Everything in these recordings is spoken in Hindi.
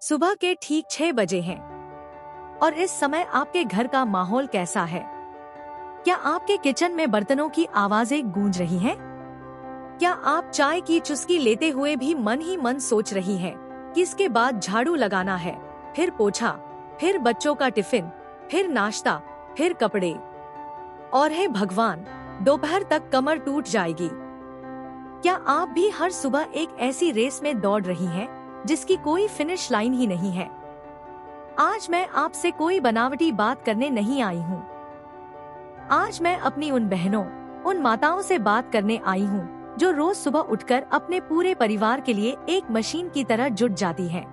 सुबह के ठीक 6 बजे हैं और इस समय आपके घर का माहौल कैसा है? क्या आपके किचन में बर्तनों की आवाजें गूंज रही हैं? क्या आप चाय की चुस्की लेते हुए भी मन ही मन सोच रही हैं कि इसके बाद झाड़ू लगाना है, फिर पोछा, फिर बच्चों का टिफिन, फिर नाश्ता, फिर कपड़े, और हे भगवान, दोपहर तक कमर टूट जाएगी। क्या आप भी हर सुबह एक ऐसी रेस में दौड़ रही हैं जिसकी कोई फिनिश लाइन ही नहीं है? आज मैं आपसे कोई बनावटी बात करने नहीं आई हूँ। आज मैं अपनी उन बहनों, उन माताओं से बात करने आई हूँ जो रोज सुबह उठकर अपने पूरे परिवार के लिए एक मशीन की तरह जुट जाती हैं।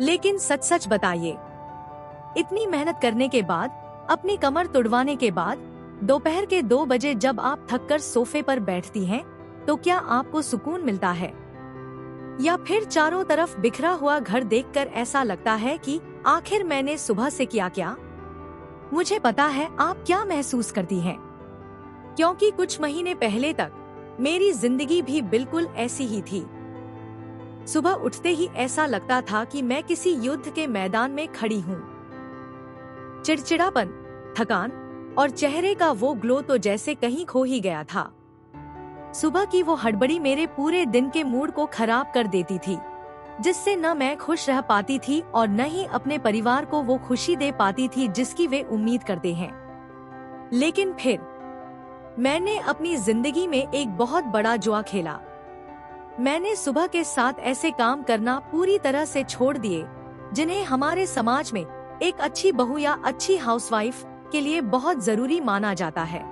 लेकिन सच सच बताइए, इतनी मेहनत करने के बाद, अपनी कमर तुड़वाने के बाद, दोपहर के 2 बजे जब आप थककर सोफे पर बैठती हैं, तो क्या आपको सुकून मिलता है? या फिर चारों तरफ बिखरा हुआ घर देखकर ऐसा लगता है कि आखिर मैंने सुबह से किया क्या? मुझे पता है आप क्या महसूस करती हैं, क्योंकि कुछ महीने पहले तक मेरी जिंदगी भी बिल्कुल ऐसी ही थी। सुबह उठते ही ऐसा लगता था कि मैं किसी युद्ध के मैदान में खड़ी हूँ। चिड़चिड़ापन, थकान और चेहरे का वो ग्लो तो जैसे कहीं खो ही गया था। सुबह की वो हड़बड़ी मेरे पूरे दिन के मूड को खराब कर देती थी, जिससे न मैं खुश रह पाती थी और न ही अपने परिवार को वो खुशी दे पाती थी जिसकी वे उम्मीद करते हैं। लेकिन फिर मैंने अपनी जिंदगी में एक बहुत बड़ा जुआ खेला। मैंने सुबह के साथ ऐसे काम करना पूरी तरह से छोड़ दिए जिन्हें हमारे समाज में एक अच्छी बहू या अच्छी हाउसवाइफ के लिए बहुत जरूरी माना जाता है।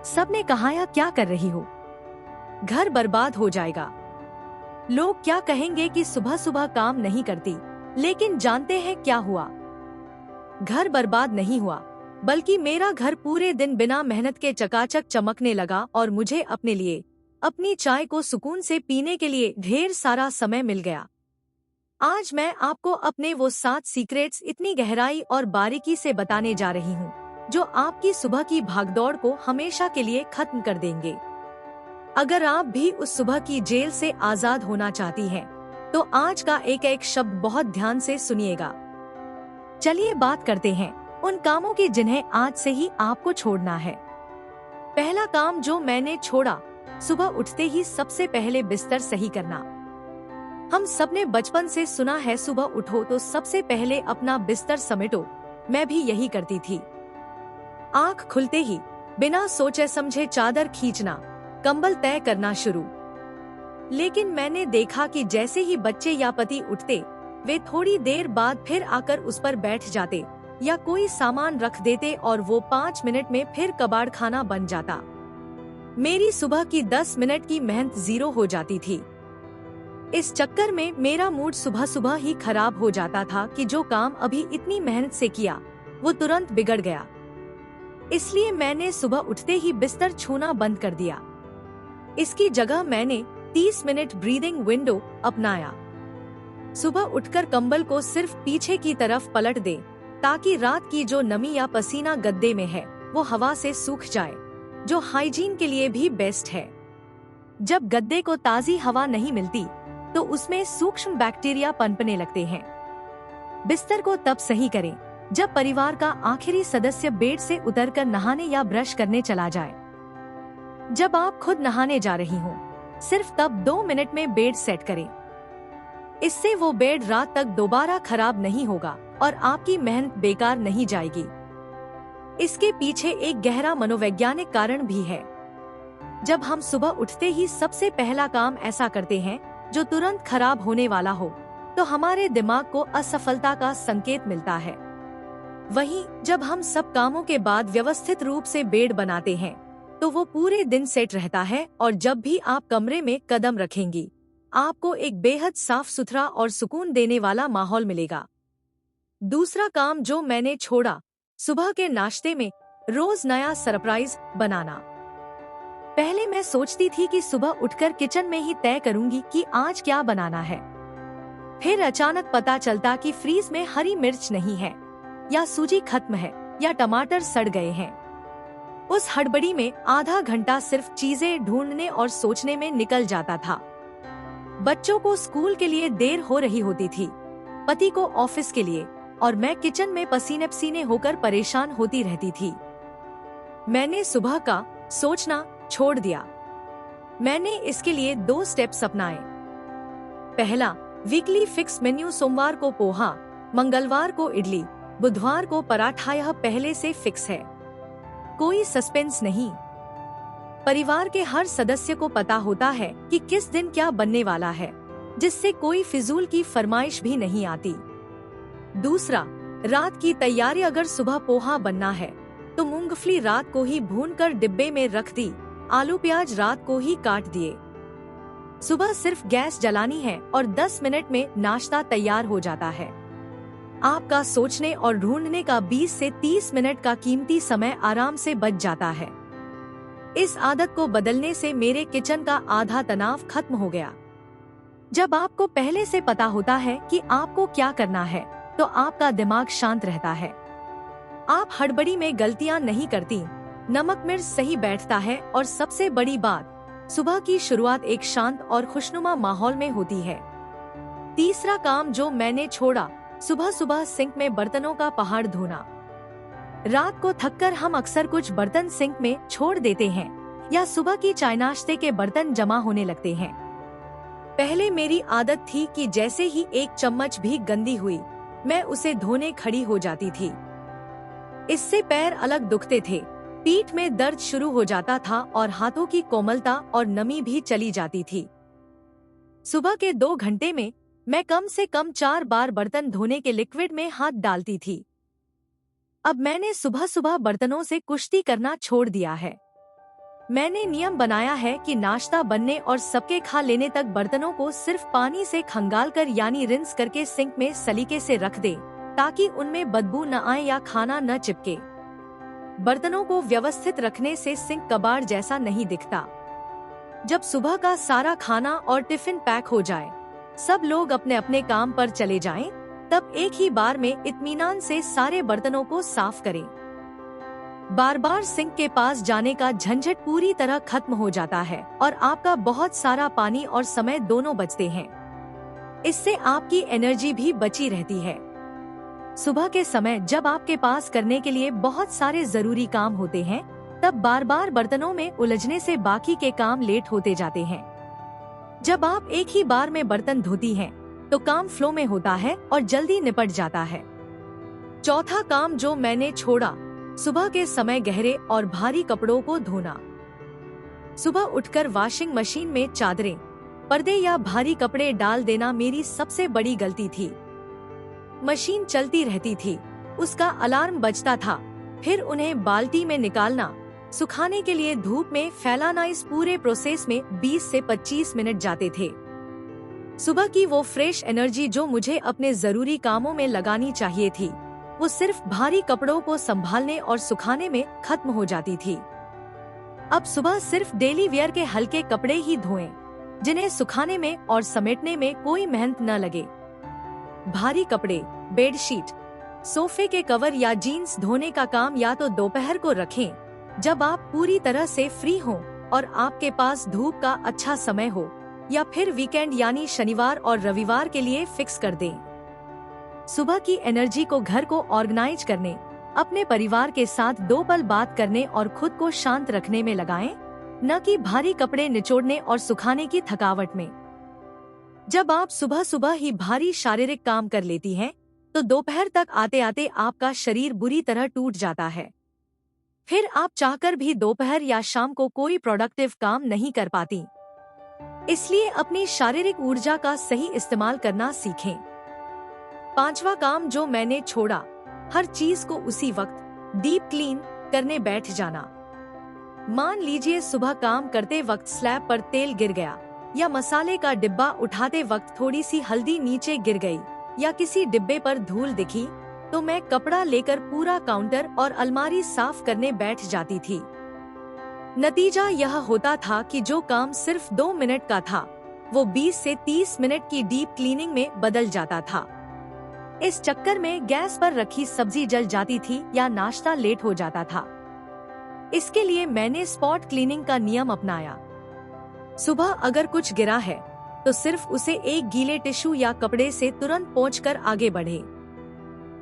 सबने कहा, या क्या कर रही हो? घर बर्बाद हो जाएगा। लोग क्या कहेंगे कि सुबह सुबह काम नहीं करती। लेकिन जानते हैं क्या हुआ? घर बर्बाद नहीं हुआ, बल्कि मेरा घर पूरे दिन बिना मेहनत के चकाचक चमकने लगा और मुझे अपने लिए, अपनी चाय को सुकून से पीने के लिए ढेर सारा समय मिल गया। आज मैं आपको अपने वो 7 सीक्रेट्स इतनी गहराई और बारीकी से बताने जा रही हूँ जो आपकी सुबह की भागदौड़ को हमेशा के लिए खत्म कर देंगे। अगर आप भी उस सुबह की जेल से आजाद होना चाहती हैं, तो आज का एक एक शब्द बहुत ध्यान से सुनिएगा। चलिए बात करते हैं उन कामों की जिन्हें आज से ही आपको छोड़ना है। पहला काम जो मैंने छोड़ा, सुबह उठते ही सबसे पहले बिस्तर सही करना। हम सबने बचपन से सुना है, सुबह उठो तो सबसे पहले अपना बिस्तर समेटो। मैं भी यही करती थी। आँख खुलते ही बिना सोचे समझे चादर खींचना, कंबल तय करना शुरू। लेकिन मैंने देखा कि जैसे ही बच्चे या पति उठते, वे थोड़ी देर बाद फिर आकर उस पर बैठ जाते या कोई सामान रख देते और वो 5 मिनट में फिर कबाड़ खाना बन जाता। मेरी सुबह की 10 मिनट की मेहनत जीरो हो जाती थी। इस चक्कर में मेरा मूड सुबह सुबह ही खराब हो जाता था कि जो काम अभी इतनी मेहनत से किया, वो तुरंत बिगड़ गया। इसलिए मैंने सुबह उठते ही बिस्तर छूना बंद कर दिया। इसकी जगह मैंने 30 मिनट ब्रीदिंग विंडो अपनाया। सुबह उठकर कंबल को सिर्फ पीछे की तरफ पलट दे, ताकि रात की जो नमी या पसीना गद्दे में है वो हवा से सूख जाए, जो हाइजीन के लिए भी बेस्ट है। जब गद्दे को ताजी हवा नहीं मिलती, तो उसमें सूक्ष्म बैक्टीरिया पनपने लगते हैं। बिस्तर को तब सही करें जब परिवार का आखिरी सदस्य बेड से उतरकर नहाने या ब्रश करने चला जाए। जब आप खुद नहाने जा रही हो, सिर्फ तब 2 मिनट में बेड सेट करें। इससे वो बेड रात तक दोबारा खराब नहीं होगा और आपकी मेहनत बेकार नहीं जाएगी। इसके पीछे एक गहरा मनोवैज्ञानिक कारण भी है। जब हम सुबह उठते ही सबसे पहला काम ऐसा करते हैं जो तुरंत खराब होने वाला हो, तो हमारे दिमाग को असफलता का संकेत मिलता है। वहीं जब हम सब कामों के बाद व्यवस्थित रूप से बेड बनाते हैं, तो वो पूरे दिन सेट रहता है और जब भी आप कमरे में कदम रखेंगी, आपको एक बेहद साफ सुथरा और सुकून देने वाला माहौल मिलेगा। दूसरा काम जो मैंने छोड़ा, सुबह के नाश्ते में रोज नया सरप्राइज बनाना। पहले मैं सोचती थी कि सुबह उठकर किचन में ही तय करूंगी कि आज क्या बनाना है। फिर अचानक पता चलता कि फ्रीज में हरी मिर्च नहीं है, या सूजी खत्म है, या टमाटर सड़ गए हैं। उस हड़बड़ी में आधा घंटा सिर्फ चीजें ढूंढने और सोचने में निकल जाता था। बच्चों को स्कूल के लिए देर हो रही होती थी, पति को ऑफिस के लिए, और मैं किचन में पसीने पसीने होकर परेशान होती रहती थी। मैंने सुबह का सोचना छोड़ दिया। मैंने इसके लिए 2 स्टेप्स अपनाए। पहला, वीकली फिक्स मेन्यू। सोमवार को पोहा, मंगलवार को इडली, बुधवार को पराठा। यह पहले से फिक्स है, कोई सस्पेंस नहीं। परिवार के हर सदस्य को पता होता है कि किस दिन क्या बनने वाला है, जिससे कोई फिजूल की फरमाइश भी नहीं आती। दूसरा, रात की तैयारी। अगर सुबह पोहा बनना है तो मूंगफली रात को ही भूनकर डिब्बे में रख दी, आलू प्याज रात को ही काट दिए। सुबह सिर्फ गैस जलानी है और 10 मिनट में नाश्ता तैयार हो जाता है। आपका सोचने और ढूंढने का 20 से 30 मिनट का कीमती समय आराम से बच जाता है। इस आदत को बदलने से मेरे किचन का आधा तनाव खत्म हो गया। जब आपको पहले से पता होता है कि आपको क्या करना है, तो आपका दिमाग शांत रहता है। आप हड़बड़ी में गलतियां नहीं करती, नमक मिर्च सही बैठता है, और सबसे बड़ी बात, सुबह की शुरुआत एक शांत और खुशनुमा माहौल में होती है। तीसरा काम जो मैंने छोड़ा, सुबह सुबह सिंक में बर्तनों का पहाड़ धोना। रात को थककर हम अक्सर कुछ बर्तन सिंक में छोड़ देते हैं, या सुबह की चाय नाश्ते के बर्तन जमा होने लगते हैं। पहले मेरी आदत थी कि जैसे ही एक चम्मच भी गंदी हुई, मैं उसे धोने खड़ी हो जाती थी। इससे पैर अलग दुखते थे, पीठ में दर्द शुरू हो जाता था और हाथों की कोमलता और नमी भी चली जाती थी। सुबह के 2 घंटे में मैं कम से कम 4 बार बर्तन धोने के लिक्विड में हाथ डालती थी। अब मैंने सुबह सुबह बर्तनों से कुश्ती करना छोड़ दिया है। मैंने नियम बनाया है कि नाश्ता बनने और सबके खा लेने तक बर्तनों को सिर्फ पानी से खंगालकर यानी रिंस करके सिंक में सलीके से रख दे, ताकि उनमें बदबू न आए या खाना न चिपके। बर्तनों को व्यवस्थित रखने से सिंक कबाड़ जैसा नहीं दिखता। जब सुबह का सारा खाना और टिफिन पैक हो जाए, सब लोग अपने अपने काम पर चले जाएं, तब एक ही बार में इत्मीनान से सारे बर्तनों को साफ करें। बार बार सिंक के पास जाने का झंझट पूरी तरह खत्म हो जाता है और आपका बहुत सारा पानी और समय दोनों बचते हैं। इससे आपकी एनर्जी भी बची रहती है। सुबह के समय जब आपके पास करने के लिए बहुत सारे जरूरी काम होते हैं, तब बार बार बर्तनों में उलझने से बाकी के काम लेट होते जाते हैं। जब आप एक ही बार में बर्तन धोती हैं, तो काम फ्लो में होता है और जल्दी निपट जाता है। चौथा काम जो मैंने छोड़ा, सुबह के समय गहरे और भारी कपड़ों को धोना। सुबह उठकर वॉशिंग मशीन में चादरें, पर्दे या भारी कपड़े डाल देना मेरी सबसे बड़ी गलती थी। मशीन चलती रहती थी, उसका अलार्म बजता था, फिर उन्हें बाल्टी में निकालना, सुखाने के लिए धूप में फैलाना, इस पूरे प्रोसेस में 20 से 25 मिनट जाते थे। सुबह की वो फ्रेश एनर्जी जो मुझे अपने जरूरी कामों में लगानी चाहिए थी, वो सिर्फ भारी कपड़ों को संभालने और सुखाने में खत्म हो जाती थी। अब सुबह सिर्फ डेली वेयर के हल्के कपड़े ही धोएं, जिन्हें सुखाने में और समेटने में कोई मेहनत न लगे। भारी कपड़े, बेडशीट, सोफे के कवर या जीन्स धोने का काम या तो दोपहर को रखें, जब आप पूरी तरह से फ्री हों और आपके पास धूप का अच्छा समय हो, या फिर वीकेंड यानी शनिवार और रविवार के लिए फिक्स कर दें। सुबह की एनर्जी को घर को ऑर्गेनाइज करने, अपने परिवार के साथ 2 पल बात करने और खुद को शांत रखने में लगाएं, न कि भारी कपड़े निचोड़ने और सुखाने की थकावट में। जब आप सुबह सुबह ही भारी शारीरिक काम कर लेती हैं, तो दोपहर तक आते आते आपका शरीर बुरी तरह टूट जाता है। फिर आप चाहकर भी दोपहर या शाम को कोई प्रोडक्टिव काम नहीं कर पाती। इसलिए अपनी शारीरिक ऊर्जा का सही इस्तेमाल करना सीखें। 5वां काम जो मैंने छोड़ा, हर चीज को उसी वक्त डीप क्लीन करने बैठ जाना। मान लीजिए सुबह काम करते वक्त स्लैब पर तेल गिर गया, या मसाले का डिब्बा उठाते वक्त थोड़ी सी हल्दी नीचे गिर गई, या किसी डिब्बे पर धूल दिखी, तो मैं कपड़ा लेकर पूरा काउंटर और अलमारी साफ करने बैठ जाती थी। नतीजा यह होता था कि जो काम सिर्फ 2 मिनट का था, वो 20 से 30 मिनट की डीप क्लीनिंग में बदल जाता था। इस चक्कर में गैस पर रखी सब्जी जल जाती थी या नाश्ता लेट हो जाता था। इसके लिए मैंने स्पॉट क्लीनिंग का नियम अपनाया। सुबह अगर कुछ गिरा है, तो सिर्फ उसे एक गीले टिश्यू या कपड़े से तुरंत पोंछकर आगे बढ़े।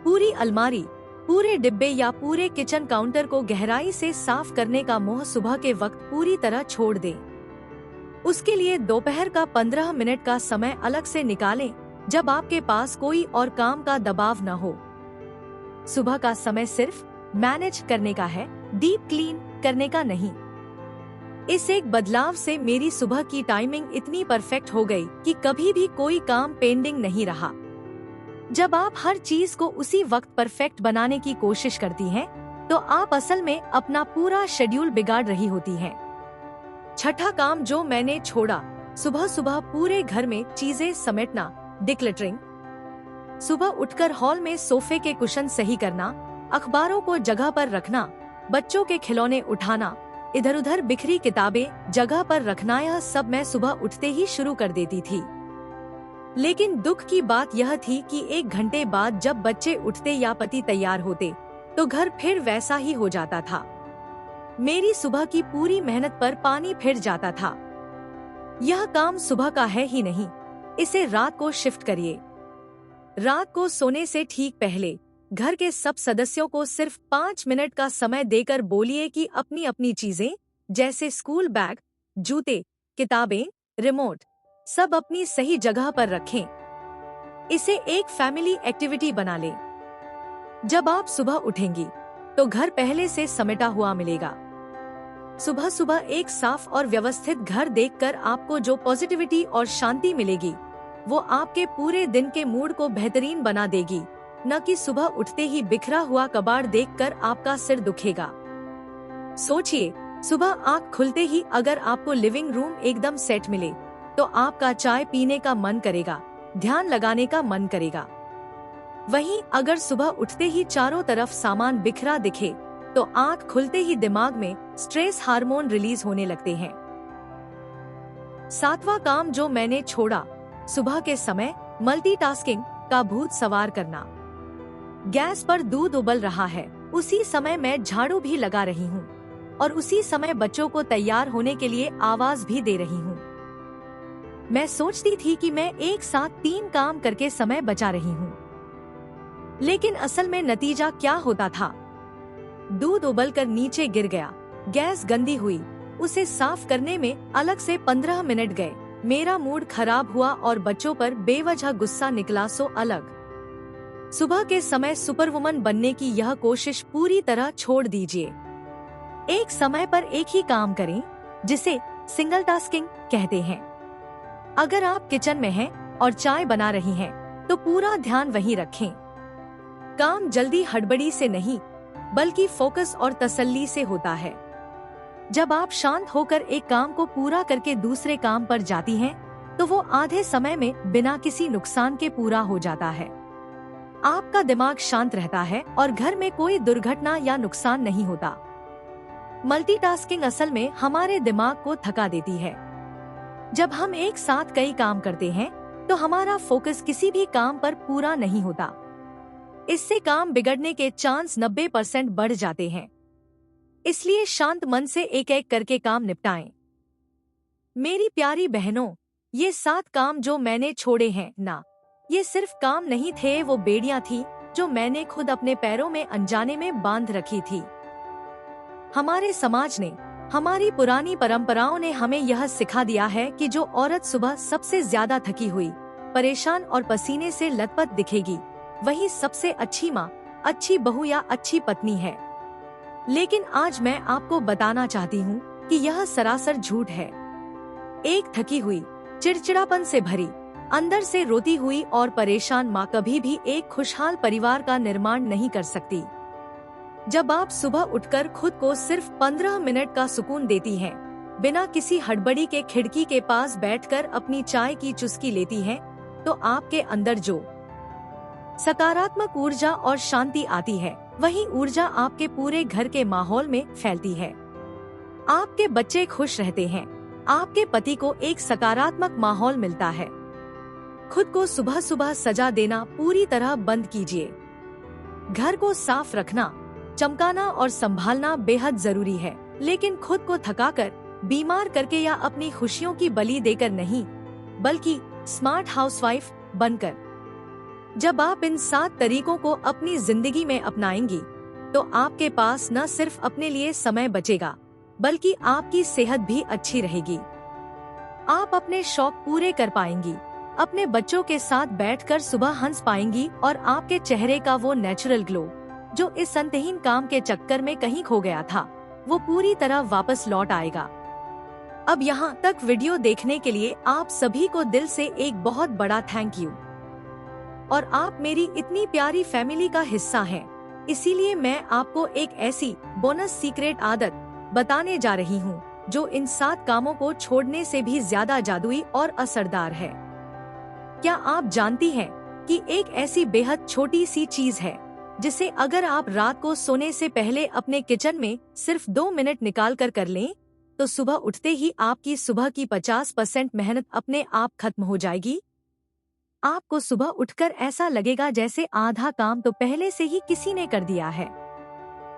पूरी अलमारी, पूरे डिब्बे या पूरे किचन काउंटर को गहराई से साफ करने का मोह सुबह के वक्त पूरी तरह छोड़ दें। उसके लिए दोपहर का 15 मिनट का समय अलग से निकालें, जब आपके पास कोई और काम का दबाव न हो। सुबह का समय सिर्फ मैनेज करने का है, डीप क्लीन करने का नहीं। इस एक बदलाव से मेरी सुबह की टाइमिंग इतनी परफेक्ट हो गई कि कभी भी कोई काम पेंडिंग नहीं रहा। जब आप हर चीज को उसी वक्त परफेक्ट बनाने की कोशिश करती हैं, तो आप असल में अपना पूरा शेड्यूल बिगाड़ रही होती हैं। छठा काम जो मैंने छोड़ा, सुबह सुबह पूरे घर में चीजें समेटना, डिक्लटरिंग। सुबह उठकर हॉल में सोफे के कुशन सही करना, अखबारों को जगह पर रखना, बच्चों के खिलौने उठाना, इधर उधर बिखरी किताबें जगह पर रखना, यह सब मैं सुबह उठते ही शुरू कर देती थी। लेकिन दुख की बात यह थी कि 1 घंटे बाद जब बच्चे उठते या पति तैयार होते, तो घर फिर वैसा ही हो जाता था। मेरी सुबह की पूरी मेहनत पर पानी फिर जाता था। यह काम सुबह का है ही नहीं, इसे रात को शिफ्ट करिए। रात को सोने से ठीक पहले घर के सब सदस्यों को सिर्फ 5 मिनट का समय देकर बोलिए कि अपनी अपनी चीजें, जैसे स्कूल बैग, जूते, किताबें, रिमोट, सब अपनी सही जगह पर रखें। इसे एक फैमिली एक्टिविटी बना लें। जब आप सुबह उठेंगी, तो घर पहले से समेटा हुआ मिलेगा। सुबह सुबह एक साफ और व्यवस्थित घर देखकर आपको जो पॉजिटिविटी और शांति मिलेगी, वो आपके पूरे दिन के मूड को बेहतरीन बना देगी, न कि सुबह उठते ही बिखरा हुआ कबाड़ देखकर आपका सिर दुखेगा। सोचिए, सुबह आँख खुलते ही अगर आपको लिविंग रूम एकदम सेट मिले, तो आपका चाय पीने का मन करेगा, ध्यान लगाने का मन करेगा। वहीं अगर सुबह उठते ही चारों तरफ सामान बिखरा दिखे, तो आँख खुलते ही दिमाग में स्ट्रेस हार्मोन रिलीज होने लगते हैं। 7वां काम जो मैंने छोड़ा, सुबह के समय मल्टीटास्किंग का भूत सवार करना। गैस पर दूध उबल रहा है, उसी समय मैं झाड़ू भी लगा रही हूँ और उसी समय बच्चों को तैयार होने के लिए आवाज भी दे रही हूँ। मैं सोचती थी कि मैं एक साथ 3 काम करके समय बचा रही हूँ, लेकिन असल में नतीजा क्या होता था? दूध उबलकर नीचे गिर गया, गैस गंदी हुई, उसे साफ करने में अलग से 15 मिनट गए, मेरा मूड खराब हुआ और बच्चों पर बेवजह गुस्सा निकला। सो अलग सुबह के समय सुपरवुमन बनने की यह कोशिश पूरी तरह छोड़ दीजिए। एक समय पर एक ही काम करें, जिसे सिंगल टास्किंग कहते हैं। अगर आप किचन में हैं और चाय बना रही हैं, तो पूरा ध्यान वहीं रखें। काम जल्दी हड़बड़ी से नहीं, बल्कि फोकस और तसल्ली से होता है। जब आप शांत होकर एक काम को पूरा करके दूसरे काम पर जाती हैं, तो वो आधे समय में बिना किसी नुकसान के पूरा हो जाता है। आपका दिमाग शांत रहता है और घर में कोई दुर्घटना या नुकसान नहीं होता। मल्टीटास्किंग असल में हमारे दिमाग को थका देती है। जब हम एक साथ कई काम करते हैं, तो हमारा फोकस किसी भी काम पर पूरा नहीं होता। इससे काम बिगड़ने के चांस 90% बढ़ जाते हैं। इसलिए शांत मन से एक एक करके काम निपटाएं। मेरी प्यारी बहनों, ये 7 काम जो मैंने छोड़े हैं ना, ये सिर्फ काम नहीं थे, वो बेड़ियां थी जो मैंने खुद अपने पैरों में अनजाने में बांध रखी थी। हमारे समाज ने, हमारी पुरानी परंपराओं ने हमें यह सिखा दिया है कि जो औरत सुबह सबसे ज्यादा थकी हुई, परेशान और पसीने से लथपथ दिखेगी, वही सबसे अच्छी माँ, अच्छी बहू या अच्छी पत्नी है। लेकिन आज मैं आपको बताना चाहती हूँ कि यह सरासर झूठ है। एक थकी हुई, चिड़चिड़ापन से भरी, अंदर से रोती हुई और परेशान माँ कभी भी एक खुशहाल परिवार का निर्माण नहीं कर सकती। जब आप सुबह उठकर खुद को सिर्फ 15 मिनट का सुकून देती हैं, बिना किसी हड़बड़ी के खिड़की के पास बैठकर अपनी चाय की चुस्की लेती हैं, तो आपके अंदर जो सकारात्मक ऊर्जा और शांति आती है, वही ऊर्जा आपके पूरे घर के माहौल में फैलती है। आपके बच्चे खुश रहते हैं, आपके पति को एक सकारात्मक माहौल मिलता है। खुद को सुबह सुबह सजा देना पूरी तरह बंद कीजिए। घर को साफ रखना, चमकाना और संभालना बेहद जरूरी है, लेकिन खुद को थकाकर, बीमार करके या अपनी खुशियों की बलि देकर नहीं। बल्कि स्मार्ट हाउसवाइफ बनकर। जब आप इन 7 तरीकों को अपनी जिंदगी में अपनाएंगी, तो आपके पास न सिर्फ अपने लिए समय बचेगा, बल्कि आपकी सेहत भी अच्छी रहेगी। आप अपने शौक पूरे कर पाएंगी, अपने बच्चों के साथ बैठकर सुबह हंस पाएंगी और आपके चेहरे का वो नेचुरल ग्लो, जो इस अंतहीन काम के चक्कर में कहीं खो गया था, वो पूरी तरह वापस लौट आएगा। अब यहाँ तक वीडियो देखने के लिए आप सभी को दिल से एक बहुत बड़ा थैंक यू। और आप मेरी इतनी प्यारी फैमिली का हिस्सा हैं, इसीलिए मैं आपको एक ऐसी बोनस सीक्रेट आदत बताने जा रही हूँ जो इन 7 कामों को छोड़ने से भी ज्यादा जादुई और असरदार है। क्या आप जानती हैं कि एक ऐसी बेहद छोटी सी चीज है जिसे अगर आप रात को सोने से पहले अपने किचन में सिर्फ 2 मिनट निकाल कर लें, तो सुबह उठते ही आपकी सुबह की 50% मेहनत अपने आप खत्म हो जाएगी। आपको सुबह उठकर ऐसा लगेगा जैसे आधा काम तो पहले से ही किसी ने कर दिया है।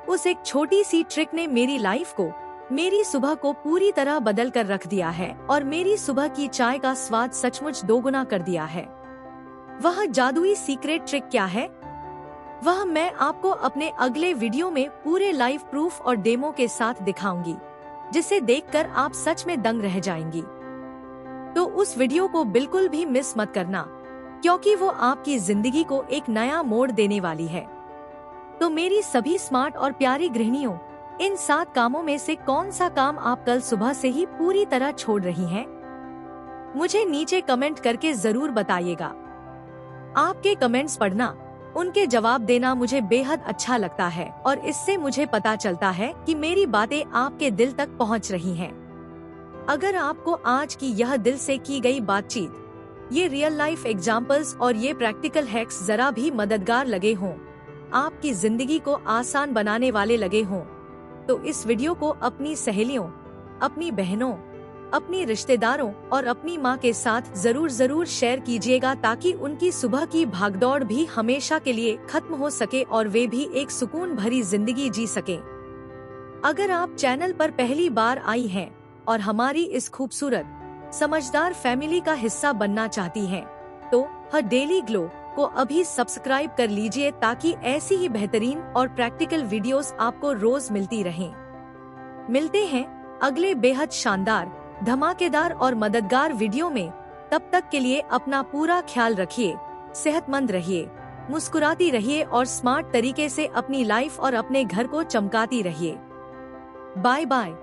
उस एक छोटी सी ट्रिक ने मेरी लाइफ को, मेरी सुबह को पूरी तरह बदल कर रख दिया है और मेरी सुबह की चाय का स्वाद सचमुच दोगुना कर दिया है। वह जादुई सीक्रेट ट्रिक क्या है, वह मैं आपको अपने अगले वीडियो में पूरे लाइव प्रूफ और डेमो के साथ दिखाऊंगी, जिसे देखकर आप सच में दंग रह जाएंगी। तो उस वीडियो को बिल्कुल भी मिस मत करना, क्योंकि वो आपकी जिंदगी को एक नया मोड़ देने वाली है। तो मेरी सभी स्मार्ट और प्यारी गृहिणियों, इन 7 कामों में से कौन सा काम आप कल सुबह से ही पूरी तरह छोड़ रही हैं? मुझे नीचे कमेंट करके जरूर बताइएगा। आपके कमेंट्स पढ़ना, उनके जवाब देना मुझे बेहद अच्छा लगता है और इससे मुझे पता चलता है कि मेरी बातें आपके दिल तक पहुंच रही हैं। अगर आपको आज की यह दिल से की गई बातचीत, ये रियल लाइफ एग्जाम्पल्स और ये प्रैक्टिकल हैक्स जरा भी मददगार लगे हों, आपकी जिंदगी को आसान बनाने वाले लगे हों, तो इस वीडियो को अपनी सहेलियों, अपनी बहनों, अपनी रिश्तेदारों और अपनी माँ के साथ जरूर शेयर कीजिएगा, ताकि उनकी सुबह की भागदौड़ भी हमेशा के लिए खत्म हो सके और वे भी एक सुकून भरी जिंदगी जी सकें। अगर आप चैनल पर पहली बार आई हैं और हमारी इस खूबसूरत समझदार फैमिली का हिस्सा बनना चाहती हैं, तो हर डेली ग्लो को अभी सब्सक्राइब कर लीजिए, ताकि ऐसी ही बेहतरीन और प्रैक्टिकल वीडियोस आपको रोज मिलती रहें। मिलते हैं अगले बेहद शानदार, धमाकेदार और मददगार वीडियो में। तब तक के लिए अपना पूरा ख्याल रखिए, सेहतमंद रहिए, मुस्कुराती रहिए और स्मार्ट तरीके से अपनी लाइफ और अपने घर को चमकाती रहिए। Bye bye.